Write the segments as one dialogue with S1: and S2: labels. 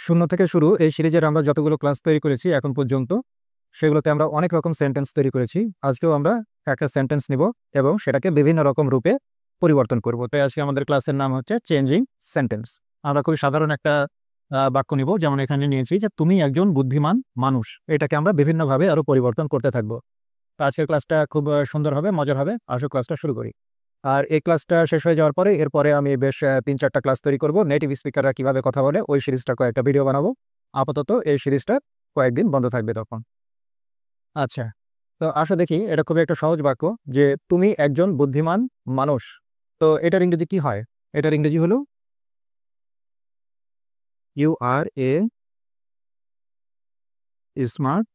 S1: শূন্য থেকে শুরু এই সিরিজের আমরা যতগুলো ক্লাস তৈরি করেছি এখন পর্যন্ত সেগুলোতে আমরা অনেক রকম সেন্টেন্স তৈরি করেছি। আজকেও আমরা একটা সেন্টেন্স নিব এবং সেটাকে বিভিন্ন রকম রূপে পরিবর্তন করব। তাই আজকে আমাদের ক্লাসের নাম হচ্ছে চেঞ্জিং সেন্টেন্স। আমরা খুবই সাধারণ একটা বাক্য নিব, যেমন এখানে নিয়েছি যে তুমি একজন বুদ্ধিমান মানুষ। এটাকে আমরা বিভিন্নভাবে আরো পরিবর্তন করতে থাকবো। তো আজকের ক্লাসটা খুব সুন্দর হবে, মজার হবে। আসো ক্লাসটা শুরু করি। আর এই ক্লাসটা শেষ হয়ে যাওয়ার পরে এরপরে আমি বেশ 3-4টা ক্লাস তৈরি করব। নেটিভ স্পিকাররা কিভাবে কথা বলে ওই সিরিজটা কয়েকটা ভিডিও বানাবো। আপাতত এই সিরিজটা কয়েকদিন বন্ধ থাকবে তখন। আচ্ছা, তো আসো দেখি, এটা খুবই একটা সহজ বাক্য যে তুমি একজন বুদ্ধিমান মানুষ। তো এটার ইংরেজি কি হয়? এটার ইংরেজি হলো you are a smart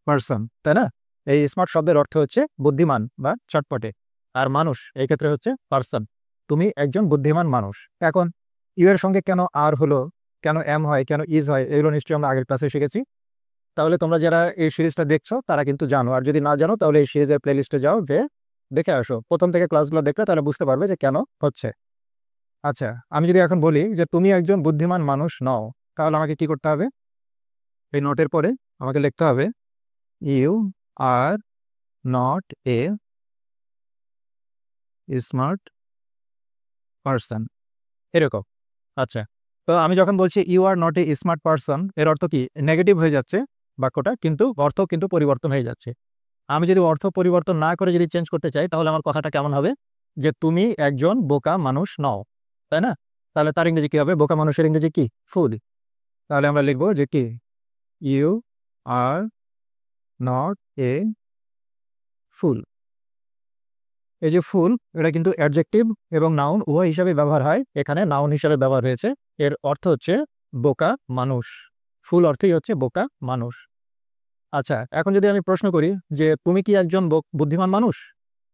S1: person, তাই না? এই স্মার্ট শব্দের অর্থ হচ্ছে বুদ্ধিমান বা চটপটে, আর মানুষ এই ক্ষেত্রে হচ্ছে পারসন। তুমি একজন বুদ্ধিমান মানুষ। এখন ইউ এর সঙ্গে কেন আর হলো, কেন এম হয়, কেন ইজ হয়, এগুলো নিশ্চয়ই আমরা আগের ক্লাসে শিখেছি। তাহলে তোমরা যারা এই সিরিজটা দেখছো তারা কিন্তু জানো, আর যদি না জানো তাহলে এই সিরিজের প্লেলিস্টে যাও, যে দেখে আসো, প্রথম থেকে ক্লাসগুলো দেখলে তাহলে বুঝতে পারবে যে কেন হচ্ছে। আচ্ছা, আমি যদি এখন বলি যে তুমি একজন বুদ্ধিমান মানুষ নও, তাহলে আমাকে কি করতে হবে? এই নোটের পরে আমাকে লিখতে হবে you are not a smart person, এরকম। আচ্ছা, তো আমি যখন বলছি you are not a smart person, এর অর্থ কি? নেগেটিভ হয়ে যাচ্ছে বাক্যটা, কিন্তু অর্থ কিন্তু পরিবর্তন হয়ে যাচ্ছে। আমি যদি অর্থ পরিবর্তন না করে যদি চেঞ্জ করতে চাই, তাহলে আমার কথাটা কেমন হবে? যে তুমি একজন বোকা মানুষ নও, তাই না? তাহলে তার ইংরেজি কি হবে? বোকা মানুষের ইংরেজি কি? ফুল। তাহলে আমরা লিখবো যে কি, ইউ আর নট এ ফুল। এই যে ফুল, এটা কিন্তু অ্যাডজেক্টিভ এবং নাউন উভয় হিসাবে ব্যবহার হয়। এখানে নাউন হিসাবে ব্যবহার হয়েছে। এর অর্থ হচ্ছে বোকা মানুষ। ফুল অর্থই হচ্ছে বোকা মানুষ। আচ্ছা, এখন যদি আমি প্রশ্ন করি যে তুমি কি একজন বুদ্ধিমান মানুষ,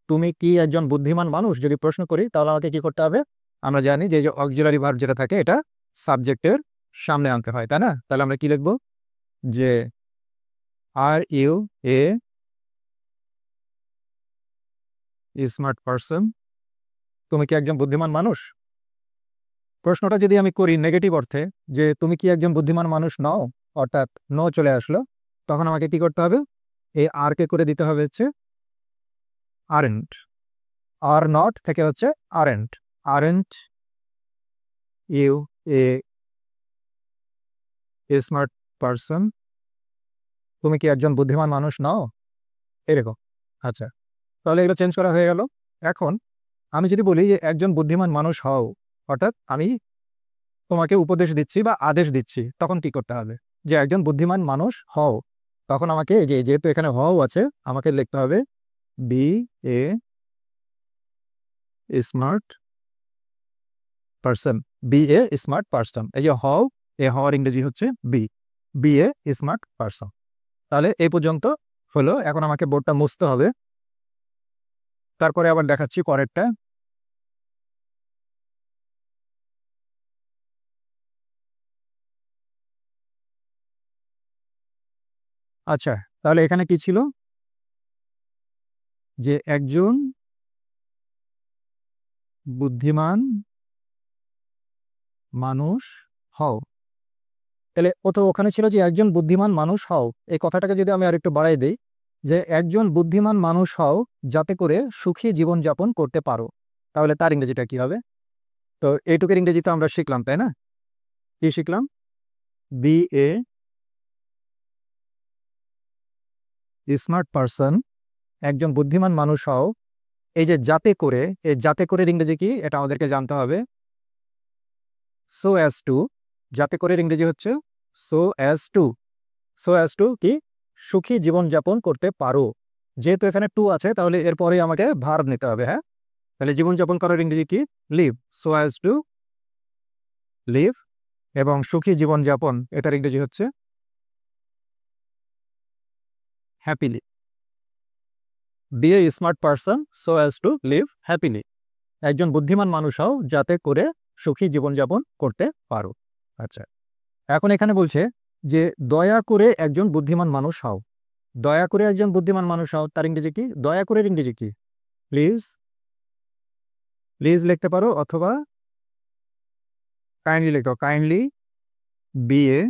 S1: তুমি কি একজন বুদ্ধিমান মানুষ যদি প্রশ্ন করি, তাহলে আমাকে কি করতে হবে? আমরা জানি যে অক্সিলারি ভার্ব যেটা থাকে এটা সাবজেক্টের সামনে আনতে হয়, তাই না? তাহলে আমরা কি লিখবো? যে are you a smart person, তুমি কি একজন বুদ্ধিমান মানুষ? প্রশ্নটা যদি আমি করি নেগেটিভ অর্থে, যে তুমি কি একজন বুদ্ধিমান মানুষ নও, অর্থাৎ নো চলে আসলো, তখন আমাকে কি করতে হবে? এই আর কে করে দিতে হবে হচ্ছে আরেন্ট। আর নট থেকে হচ্ছে aren't. Aren't you a smart person, তুমি কি একজন বুদ্ধিমান মানুষ নও, এরকম। আচ্ছা, তাহলে এগুলো চেঞ্জ করা হয়ে গেল। এখন আমি যদি বলি যে একজন বুদ্ধিমান মানুষ হও, অর্থাৎ আমি তোমাকে উপদেশ দিচ্ছি বা আদেশ দিচ্ছি, তখন কি করতে হবে? যে একজন বুদ্ধিমান মানুষ হও, তখন আমাকে যেহেতু এখানে হও আছে, আমাকে লিখতে হবে be a smart person. Be a smart person, এই যে হও, এ হওয়ার ইংরেজি হচ্ছে be. Be a smart person. তাহলে এই পর্যন্ত হলো। এখন আমাকে বোর্ডটা মুছতে হবে, তারপরে আবার দেখাচ্ছি পরেরটা। আচ্ছা, তাহলে এখানে কি ছিল? যে একজন বুদ্ধিমান মানুষ হও। তাহলে ওখানে ছিল যে একজন বুদ্ধিমান মানুষ হও। এই কথাটাকে যদি আমি আরেকটু বাড়াই দিই, যে একজন বুদ্ধিমান মানুষ হও যাতে করে সুখী জীবনযাপন করতে পারো, তাহলে তার ইংরেজিটা কি হবে? তো এইটুকের ইংরেজি তো আমরা শিখলাম, তাই না? কি শিখলাম? বি এ স্মার্ট পারসন, একজন বুদ্ধিমান মানুষ হও। এই যে যাতে করে, এই যাতে করের ইংরেজি কি এটা আমাদেরকে জানতে হবে। সো অ্যাজ টু, যাতে করের ইংরেজি হচ্ছে so as two. So as two কি? সুখী জীবনযাপন করতে পারো। যেহেতু এখানে টু আছে, তাহলে এরপরে আমাকে ভার্ব নিতে হবে। হ্যাঁ, তাহলে জীবনযাপন করার ইংরেজি কি? Live. So as to live. এবং সুখী জীবনযাপন, এটার ইংরেজি হচ্ছে happily. Be a smart person so as to live happily. একজন বুদ্ধিমান মানুষ হও যাতে করে সুখী জীবনযাপন করতে পারো। আচ্ছা, এখন এখানে বলছে যে দয়া করে একজন বুদ্ধিমান মানুষ হও। দয়া করে একজন বুদ্ধিমান মানুষ হও, তার ইংরেজি কি? দয়া করে ইংরেজি কি? প্লিজ। প্লিজ লিখতে পারো, অথবা কাইন্ডলি লিখতে পারো। Kindly B a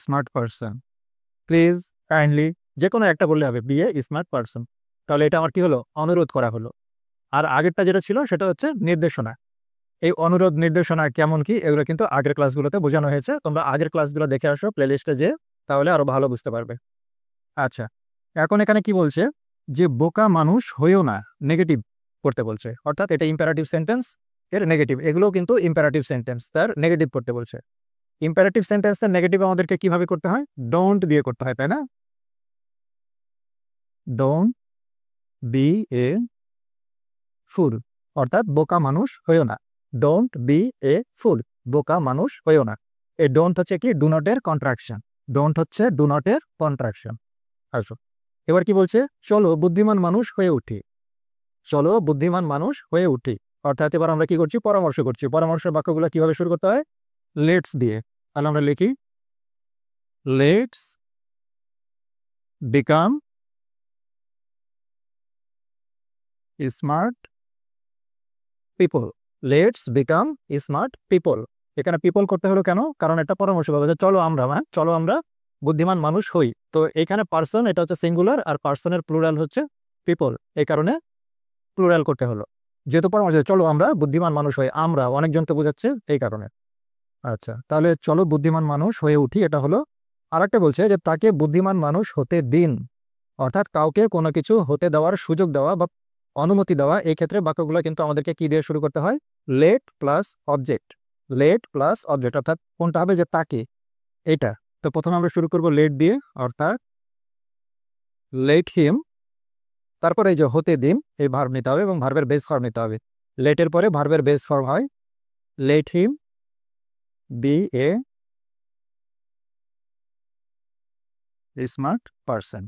S1: smart person. Please, kindly, যে কোনো একটা বললে হবে, বি এ স্মার্ট পারসন। তাহলে এটা আমার কি হলো? অনুরোধ করা হলো। আর আগেরটা যেটা ছিল সেটা হচ্ছে নির্দেশনা। এই অনুরোধ, নির্দেশনা কেমন কি, এগুলো কিন্তু আগের ক্লাসগুলোতে বোঝানো হয়েছে। তোমরা আগের ক্লাসগুলো দেখে আসো প্লেলিস্টে, যে তাহলে আরো ভালো বুঝতে পারবে। আচ্ছা, এখন এখানে কি বলছে? যে বোকা মানুষ হয়েও না, নেগেটিভ করতে বলছে। অর্থাৎ এটা ইম্পারেটিভ সেন্টেন্স, এর নেগেটিভ। এগুলোও কিন্তু ইম্পারেটিভ সেন্টেন্স, তার নেগেটিভ করতে বলছে। ইম্পারেটিভ সেন্টেন্সের নেগেটিভ আমাদেরকে কিভাবে করতে হয়? ডোন্ট দিয়ে করতে হয়, তাই না? ডোন্ট বি এ ফুল, অর্থাৎ বোকা মানুষ হয়েও না। ডোন্ট বি এ ফুল, বোকা মানুষ হয়েও না। এই ডোন্ট হচ্ছে কি? ডু নটের কন্ট্রাকশন। ডোন্ট হচ্ছে ডু নটের কন্ট্রাকশন। আসো, এবার কি বলছে? চলো বুদ্ধিমান মানুষ হয়ে উঠি। চলো বুদ্ধিমান মানুষ হয়ে উঠি, অর্থাৎ এবার আমরা কি করছি? পরামর্শ করছি। পরামর্শের বাক্যগুলো কিভাবে শুরু করতে হয়? লেটস দিয়ে। তাহলে আমরা লিখি, let's become smart people. Let's become smart people. এখানে পিপল করতে হলো কেন? কারণ এটা পরামর্শ বলছে, চলো আমরা, চলো আমরা বুদ্ধিমান মানুষ হই। তো এখানে পার্সন, এটা হচ্ছে সিঙ্গুলার, আর পার্সনের প্লুরাল হচ্ছে পিপল, এই কারণে প্লুরাল করতে হলো। যেহেতু পরামর্শ, চলো আমরা বুদ্ধিমান মানুষ হই, আমরা অনেকজনকে বোঝাচ্ছে, এই কারণে। আচ্ছা, তাহলে চলো বুদ্ধিমান মানুষ হয়ে উঠি, এটা হলো। আরেকটা বলছে যে তাকে বুদ্ধিমান মানুষ হতে দিন, অর্থাৎ কাউকে কোনো কিছু হতে দেওয়ার সুযোগ দেওয়া বা অনুমতি দেওয়া। এই ক্ষেত্রে বাক্যগুলো কিন্তু আমাদেরকে কি দিয়ে শুরু করতে হয়? Let plus object. Let plus object, অর্থাৎ কোনটা হবে? যে তাকে, এটা। তো প্রথমে আমরা শুরু করব লেট দিয়ে, অর্থাৎ লেট হিম। তারপরে এই যে হতে দিন, এই ভার্ব নিতে হবে এবং ভার্বের বেস ফর্ম নিতে হবে। লেটের পরে ভার্বের বেস ফর্ম হয় let him be a smart person.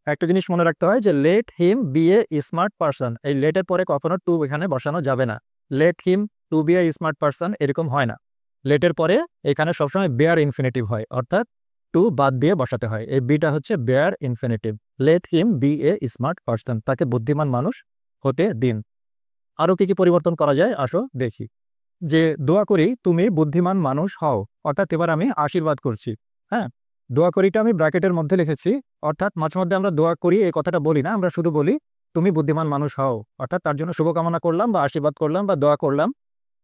S1: একটা জিনিস মনে রাখতে হয় যে let him be a smart person, এই লেটের পরে কখনো টু এখানে বসানো যাবে না। Let him to be a smart person এরকম হয় না। লেটের পরে এখানে সবসময় বেয়ার ইনফিনিটিভ হয়, অর্থাৎ টু বাদ দিয়ে বসাতে হয়। এই বিটা হচ্ছে bare infinitive. Let him be a smart person, তাকে বুদ্ধিমান মানুষ হতে দিন। আরও কি কি পরিবর্তন করা যায়? আসো দেখি। যে দোয়া করি তুমি বুদ্ধিমান মানুষ হও, অর্থাৎ এবার আমি আশীর্বাদ করছি। হ্যাঁ, দোয়া করিটা আমি ব্র্যাকেটের মধ্যে লিখেছি, অর্থাৎ মাঝে মধ্যে আমরা দোয়া করি এই কথাটা বলি না, আমরা শুধু বলি তুমি বুদ্ধিমান মানুষ হও, অর্থাৎ তার জন্য শুভকামনা করলাম বা আশীর্বাদ করলাম বা দোয়া করলাম।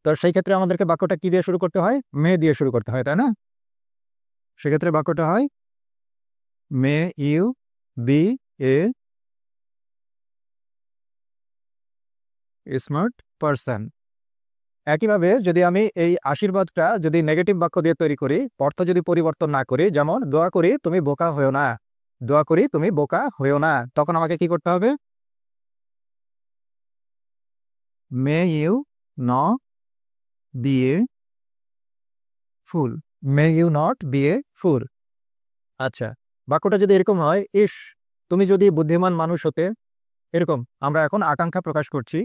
S1: তো সেই ক্ষেত্রে আমাদেরকে বাক্যটা কি দিয়ে শুরু করতে হয়? মে দিয়ে শুরু করতে হয়, তাই না? সেক্ষেত্রে বাক্যটা হয় may you be a smart person. একইভাবে যদি আমি এই আশীর্বাদটা যদি নেগেটিভ বাক্য দিয়ে তৈরি করি, অর্থ যদি পরিবর্তন না করি, যেমন দোয়া করি তুমি বোকা হয়েও না, দোয়া করি তুমি বোকা হয়েও না, তখন আমাকে কি করতে হবে? May you not be a fool. May you not be a fool. আচ্ছা, বাক্যটা যদি এরকম হয়, ইস তুমি যদি বুদ্ধিমান মানুষ হতে, এরকম আমরা এখন আকাঙ্ক্ষা প্রকাশ করছি,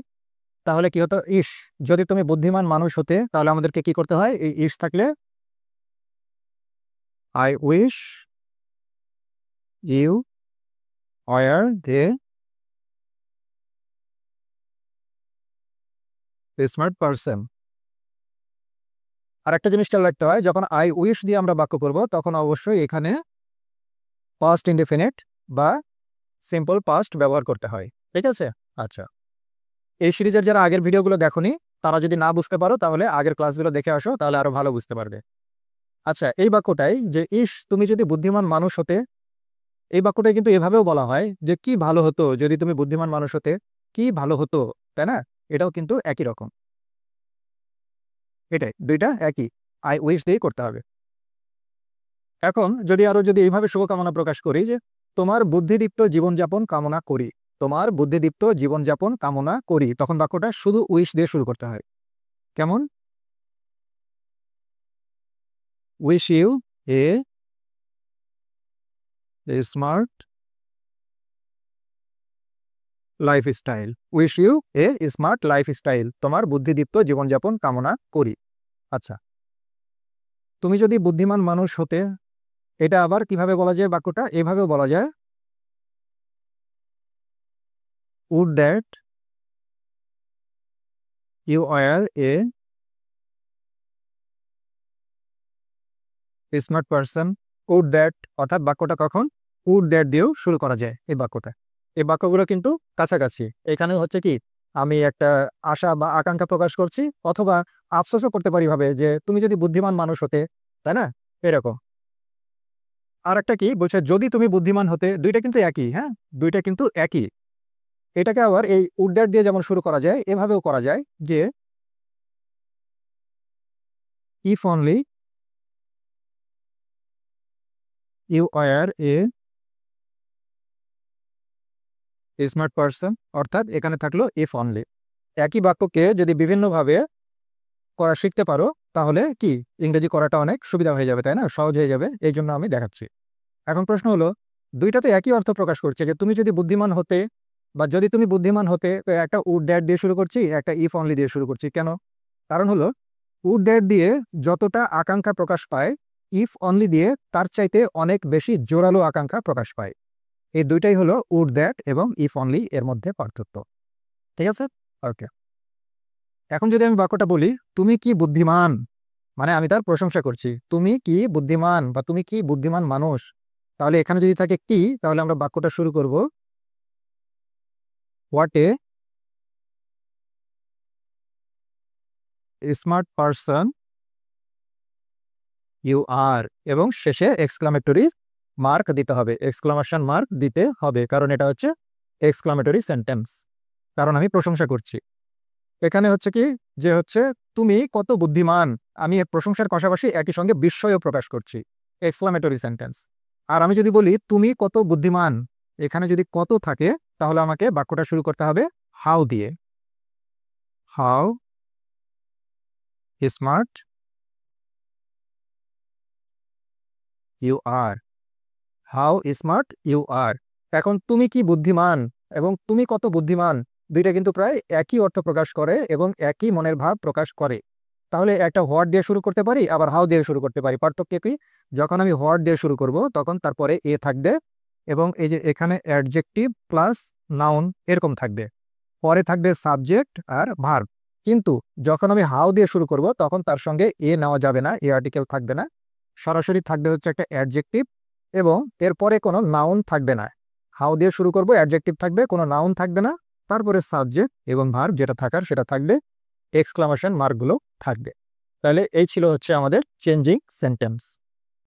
S1: তাহলে কি হতো? ইস যদি তুমি বুদ্ধিমান মানুষ হতে, তাহলে আমাদেরকে কি করতে হয়? এই ইস থাকলে I wish you were the smart person. আর একটা জিনিস খেয়াল রাখতে হয়, যখন আই উইশ দিয়ে আমরা বাক্য করব, তখন অবশ্যই এখানে পাস্ট ইনডেফিনিট বা সিম্পল পাস্ট ব্যবহার করতে হয়। ঠিক আছে? আচ্ছা, এই সিরিজের যারা আগের ভিডিওগুলো দেখোনি, তারা যদি না বুঝতে পারো, তাহলে আগের ক্লাসগুলো দেখে আসো, তাহলে আরো ভালো বুঝতে পারবে। আচ্ছা, এই বাক্যটাই যে ইস তুমি যদি বুদ্ধিমান মানুষ হতে, এই বাক্যটাই কিন্তু এভাবেও বলা হয় যে কি ভালো হতো যদি তুমি বুদ্ধিমান মানুষ হতে, কি ভালো হতো, তাই না? এটাও কিন্তু একই রকম। এটাই, দুইটা একই, আই উইশ দিয়ে করতে হবে। এখন যদি এইভাবে শুভকামনা প্রকাশ করি যে তোমার বুদ্ধিদীপ্ত জীবনযাপন কামনা করি, তোমার বুদ্ধিদীপ্ত জীবনযাপন কামনা করি, তখন বাক্যটা শুধু উইশ দিয়ে শুরু করতে হয়। কেমন? Wish you a smart lifestyle. Wish you a smart lifestyle, তোমার বুদ্ধিদীপ্ত জীবনযাপন কামনা করি। আচ্ছা, তুমি যদি বুদ্ধিমান মানুষ হতে, এটা আবার কিভাবে বলা যায়? বাক্যটা এভাবেও বলা যায়, would that you were a smart person would that, অর্থাৎ বাক্যটা কখন উড দ্যাট দিয়েও শুরু করা যায় এই বাক্যটা। এই বাক্যগুলো কিন্তু কাছাকাছি। এখানে হচ্ছে কি আমি একটা আশা বা আকাঙ্ক্ষা প্রকাশ করছি, অথবা আফসোসও করতে পারি ভাবে যে তুমি যদি বুদ্ধিমান মানুষ হতে, তাই না, এরকম। আর একটা কি বলছে, যদি তুমি বুদ্ধিমান হতে, দুইটা কিন্তু একই, হ্যাঁ, দুইটা কিন্তু একই। এটাকে আবার এই উড দ্যাট দিয়ে যেমন শুরু করা যায়, এভাবেও করা যায় যে if only you are a smart person, অর্থাৎ এখানে থাকলো ইফ অনলি। একই বাক্যকে যদি বিভিন্নভাবে করা শিখতে পারো, তাহলে কি ইংরেজি করাটা অনেক সুবিধা হয়ে যাবে, তাই না, সহজ হয়ে যাবে। এই জন্য আমি দেখাচ্ছি। এখন প্রশ্ন হলো, দুইটাতে একই অর্থ প্রকাশ করছে যে তুমি যদি বুদ্ধিমান হতে, বা যদি তুমি বুদ্ধিমান হতে, তো একটা উড দ্যাট দিয়ে শুরু করছি, একটা ইফ অনলি দিয়ে শুরু করছি। কেন? কারণ হলো উড দ্যাট দিয়ে যতটা আকাঙ্ক্ষা প্রকাশ পায়, ইফ অনলি দিয়ে তার চাইতে অনেক বেশি জোরালো আকাঙ্ক্ষা প্রকাশ পায়। এই দুইটাই হলো উড দ্যাট এবং ইফ অনলি এর মধ্যে পার্থক্য। ঠিক আছে, ওকে। এখন যদি আমি বাক্যটা বলি, তুমি কি বুদ্ধিমান, মানে আমি তার প্রশংসা করছি, তুমি কি বুদ্ধিমান বা তুমি কি বুদ্ধিমান মানুষ, তাহলে এখানে যদি থাকে কি, তাহলে আমরা বাক্যটা শুরু করব what a smart person you are, এবং শেষে এক্সক্লামেটরি মার্ক দিতে হবে, এক্সক্লামেশন মার্ক দিতে হবে, কারণ এটা হচ্ছে এক্সক্লামেটরি সেন্টেন্স, কারণ আমি প্রশংসা করছি। এখানে হচ্ছে কি যে হচ্ছে তুমি কত বুদ্ধিমান, আমি প্রশংসার পাশাপাশি একই সঙ্গে বিস্ময়ও প্রকাশ করছি, এক্সক্লামেটরি সেন্টেন্স। আর আমি যদি বলি তুমি কত বুদ্ধিমান, এখানে যদি কত থাকে, তাহলে আমাকে বাক্যটা শুরু করতে হবে হাউ দিয়ে। How smart you are, how smart you are. এখন তুমি কি বুদ্ধিমান এবং তুমি কত বুদ্ধিমান, দুইটা কিন্তু প্রায় একই অর্থ প্রকাশ করে এবং একই মনের ভাব প্রকাশ করে। তাহলে একটা হোয়াট দিয়ে শুরু করতে পারি, আবার হাউ দিয়ে শুরু করতে পারি। পার্থক্য কি? যখন আমি হোয়াট দিয়ে শুরু করব, তখন তারপরে এ থাকবে, এবং এই যে এখানে অ্যাডজেক্টিভ প্লাস নাউন এরকম থাকবে, পরে থাকবে সাবজেক্ট আর ভার্ব। কিন্তু যখন আমি হাউ দিয়ে শুরু করব, তখন তার সঙ্গে এ নেওয়া যাবে না, এ আর্টিকেল থাকবে না, সরাসরি থাকবে হচ্ছে একটা অ্যাডজেক্টিভ, এবং এরপরে কোনো নাউন থাকবে না। হাউ দিয়ে শুরু করব, অ্যাডজেক্টিভ থাকবে, কোনো নাউন থাকবে না, তারপরে সাবজেক্ট এবং ভার্ব যেটা থাকার সেটা থাকবে, এক্সক্লামেশন মার্কগুলো থাকবে। তাহলে এই ছিল হচ্ছে আমাদের চেঞ্জিং সেন্টেন্স।